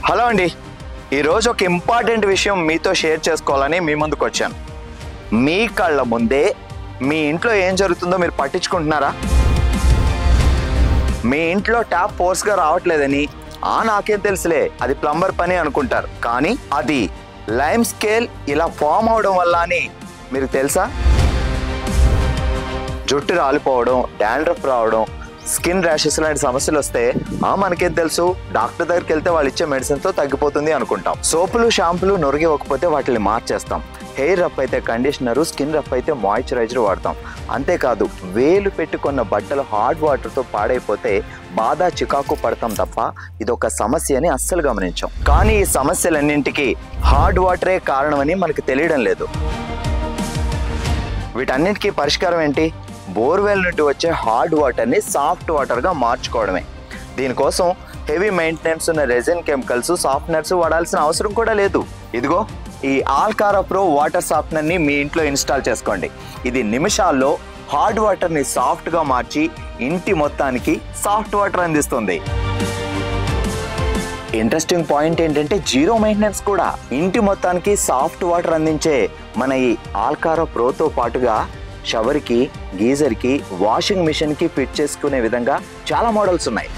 Hello అండి, ఈరోజు ఒక ఇంపార్టెంట్ విషయం మీతో షేర్ చేసుకోవాలని మీ ముందుకు వచ్చాను. మీ కళ్ళ ముందే మీ ఇంట్లో ఏం జరుగుతుందో మీరు పట్టించుకుంటున్నారా? మీ ఇంట్లో ట్యాప్ ఫోర్స్గా రావట్లేదని నాకేం తెలుసులే అది ప్లంబర్ పని అనుకుంటారు, కానీ అది లైమ్ స్కేల్ ఇలా ఫామ్ అవడం వల్ల అని మీకు తెలుసా? జుట్టు రాలిపోవడం, డాండ్రఫ్ రావడం, స్కిన్ ర్యాషెస్ లాంటి సమస్యలు వస్తే మనకేం తెలుసు, డాక్టర్ దగ్గరికి వెళ్తే వాళ్ళు ఇచ్చే మెడిసిన్తో తగ్గిపోతుంది అనుకుంటాం. సోపులు షాంపులు నొరిగి ఇవ్వకపోతే వాటిని మార్చేస్తాం. హెయిర్ రఫ్ అయితే కండిషనరు, స్కిన్ రఫ్ అయితే మాయిశ్చరైజర్ వాడతాం. అంతేకాదు, వేలు పెట్టుకున్న బట్టలు హాట్ వాటర్తో పాడైపోతే బాధ చికాకు పడతాం తప్ప ఇదొక సమస్య అని అస్సలు గమనించాం. కానీ ఈ సమస్యలన్నింటికి హార్డ్ వాటరే కారణమని మనకు తెలియడం లేదు. వీటన్నింటికీ పరిష్కారం ఏంటి? బోర్వెల్ నుండి వచ్చే హార్డ్ వాటర్ని సాఫ్ట్ వాటర్గా మార్చుకోవడమే. దీనికోసం హెవీ మెయింటెనెన్స్ ఉన్న రెజిన్ కెమికల్స్, సాఫ్ట్నర్స్ వాడాల్సిన అవసరం కూడా లేదు. ఇదిగో ఈ ఆల్కారా ప్రో వాటర్ సాఫ్ట్నర్ని మీ ఇంట్లో ఇన్స్టాల్ చేసుకోండి. ఇది నిమిషాల్లో హార్డ్ వాటర్ని సాఫ్ట్గా మార్చి ఇంటి మొత్తానికి సాఫ్ట్ వాటర్ అందిస్తుంది. ఇంట్రెస్టింగ్ పాయింట్ ఏంటంటే జీరో మెయింటెనెన్స్ కూడా. ఇంటి మొత్తానికి సాఫ్ట్ వాటర్ అందించే మన ఈ ఆల్కారా ప్రోతో పాటుగా షవర్కి, గీజర్కి, వాషింగ్ మిషన్కి ఫిట్ చేసుకునే విధంగా చాలా మోడల్స్ ఉన్నాయి.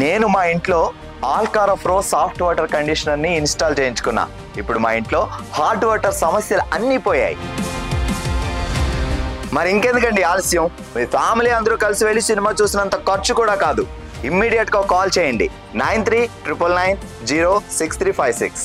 నేను మా ఇంట్లో ఆల్కారా ప్రో సాఫ్ట్ వాటర్ కండిషనర్ని ఇన్స్టాల్ చేయించుకున్నా. ఇప్పుడు మా ఇంట్లో హాట్ వాటర్ సమస్యలు అన్నీ పోయాయి. మరి ఇంకెందుకండి ఆలస్యం? మీ ఫ్యామిలీ అందరూ కలిసి వెళ్ళి సినిమా చూసినంత ఖర్చు కూడా కాదు. ఇమ్మీడియట్గా కాల్ చేయండి 9399906356.